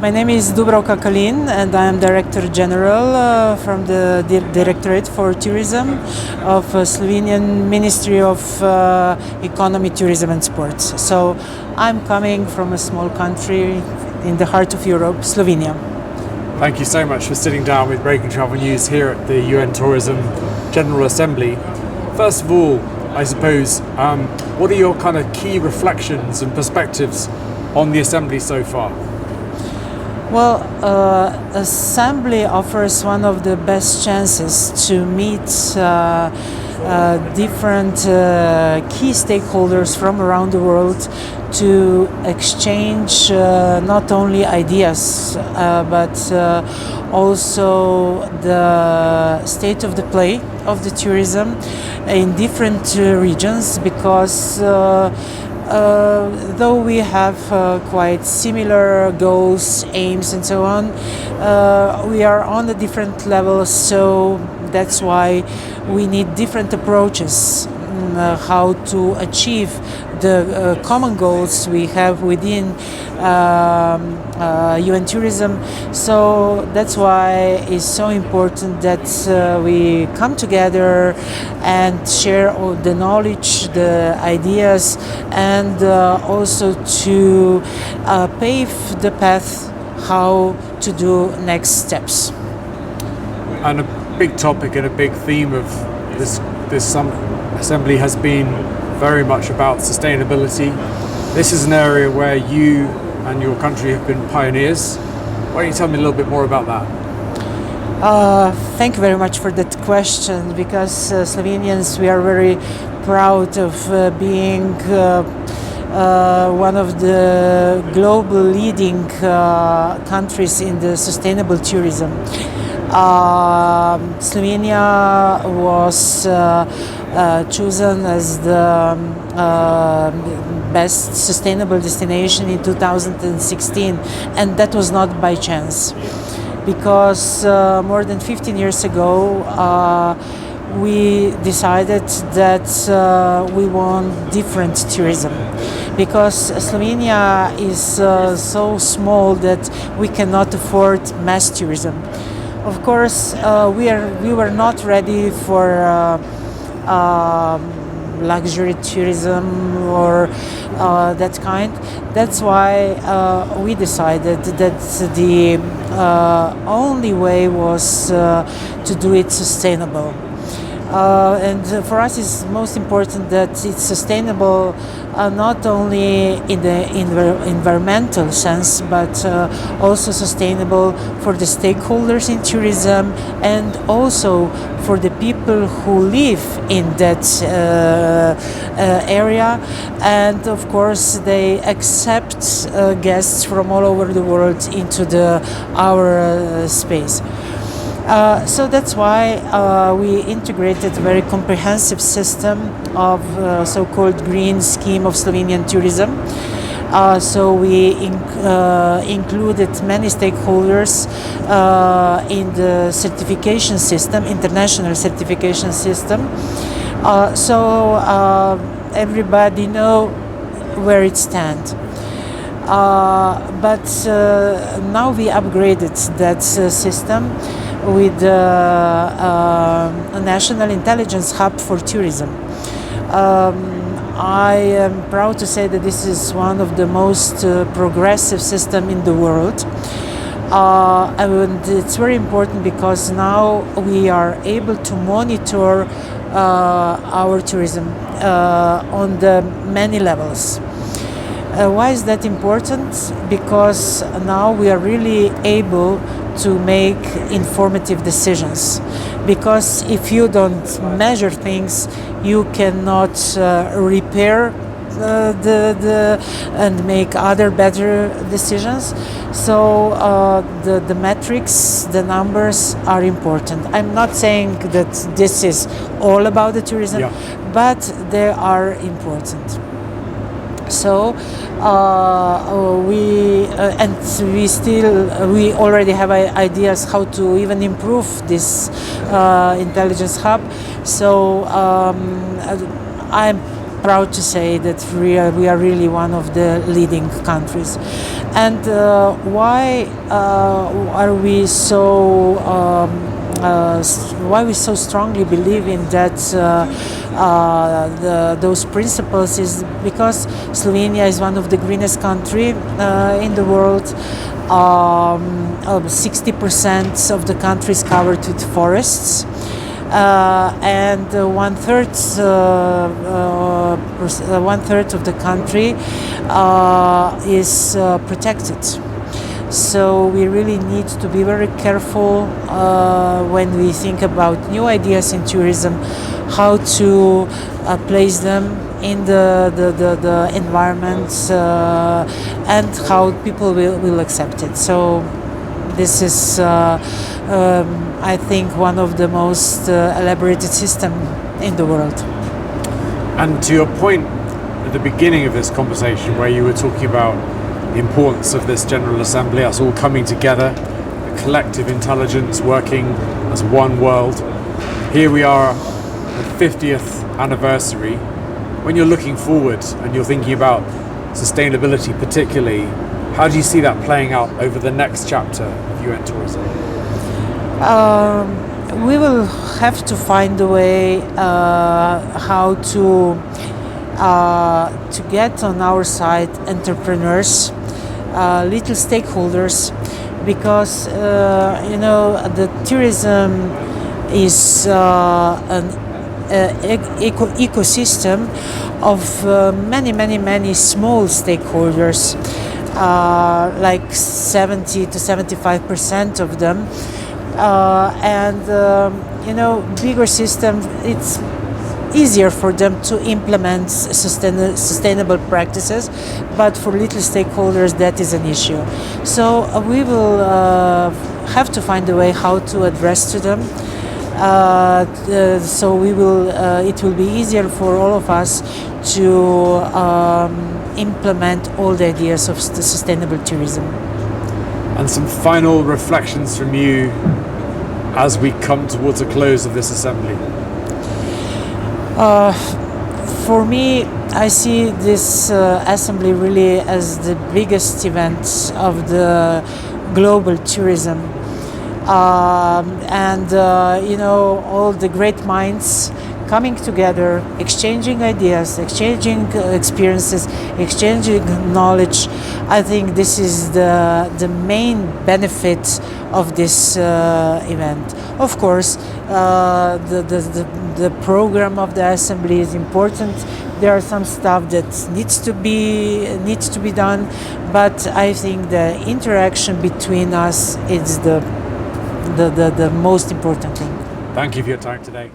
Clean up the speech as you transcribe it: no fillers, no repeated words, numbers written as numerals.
My name is Dubravka Kalin, and I am Director General from the Directorate for Tourism of Slovenian Ministry of Economy, Tourism and Sports. So I'm coming from a small country in the heart of Europe, Slovenia. Thank you so much for sitting down with Breaking Travel News here at the UN Tourism General Assembly. First of all, I suppose, what are your kind of key reflections and perspectives on the Assembly so far? Well, Assembly offers one of the best chances to meet different key stakeholders from around the world to exchange not only ideas but also the state of the play of the tourism in different regions, because though we have quite similar goals, aims and so on, we are on a different level, so that's why we need different approaches how to achieve the common goals we have within UN tourism. So that's why it's so important that we come together and share all the knowledge, the ideas, and also to pave the path how to do next steps. And a big topic and a big theme of this assembly has been very much about sustainability. This is an area where you and your country have been pioneers. Why don't you tell me a little bit more about that? Thank you very much for that question, because Slovenians, we are very proud of being one of the global leading countries in the sustainable tourism. Slovenia was chosen as the best sustainable destination in 2016, and that was not by chance, because more than 15 years ago we decided that we want different tourism, because Slovenia is so small that we cannot afford mass tourism. Of course, we were not ready for luxury tourism or that kind. That's why we decided that the only way was to do it sustainable. And for us, it's most important that it's sustainable not only in the environmental sense, but also sustainable for the stakeholders in tourism and also for the people who live in that area. And of course, they accept guests from all over the world into our space. So that's why we integrated a very comprehensive system of so-called green scheme of Slovenian tourism. So we included many stakeholders in the certification system, international certification system. So everybody know where it stands. But now we upgraded that system with the National Intelligence Hub for Tourism. I am proud to say that this is one of the most progressive systems in the world. And it's very important because now we are able to monitor our tourism on the many levels. Why is that important? Because now we are really able to make informative decisions. Because if you don't measure things, you cannot repair and make other better decisions. So the metrics, the numbers are important. I'm not saying that this is all about the tourism, but they are important. So we already have ideas how to even improve this intelligence hub. So I'm proud to say that we are really one of the leading countries. And why are we so why we so strongly believe in that those principles is because Slovenia is one of the greenest country in the world. 60% of the country is covered with forests. And one third of the country is protected. So we really need to be very careful when we think about new ideas in tourism, how to place them in the environment and how people will accept it. So this is, I think, one of the most elaborated system in the world. And to your point at the beginning of this conversation, where you were talking about the importance of this General Assembly, us all coming together, a collective intelligence working as one world. Here we are, the 50th anniversary. When you're looking forward and you're thinking about sustainability particularly, how do you see that playing out over the next chapter of UN tourism? We will have to find a way how to get on our side entrepreneurs, little stakeholders, because the tourism is an ecosystem of many small stakeholders, like 70 to 75% of them, and bigger system, it's easier for them to implement sustainable practices, but for little stakeholders that is an issue. So we will have to find a way how to address to them. So we will. It will be easier for all of us to implement all the ideas of the sustainable tourism. And some final reflections from you as we come towards a close of this assembly. For me, I see this assembly really as the biggest event of the global tourism. All the great minds coming together, exchanging ideas, exchanging experiences, exchanging knowledge. I think this is the main benefit of this event. Of course, the program of the assembly is important. There are some stuff that needs to be done, but I think the interaction between us is the most important thing. Thank you for your time today.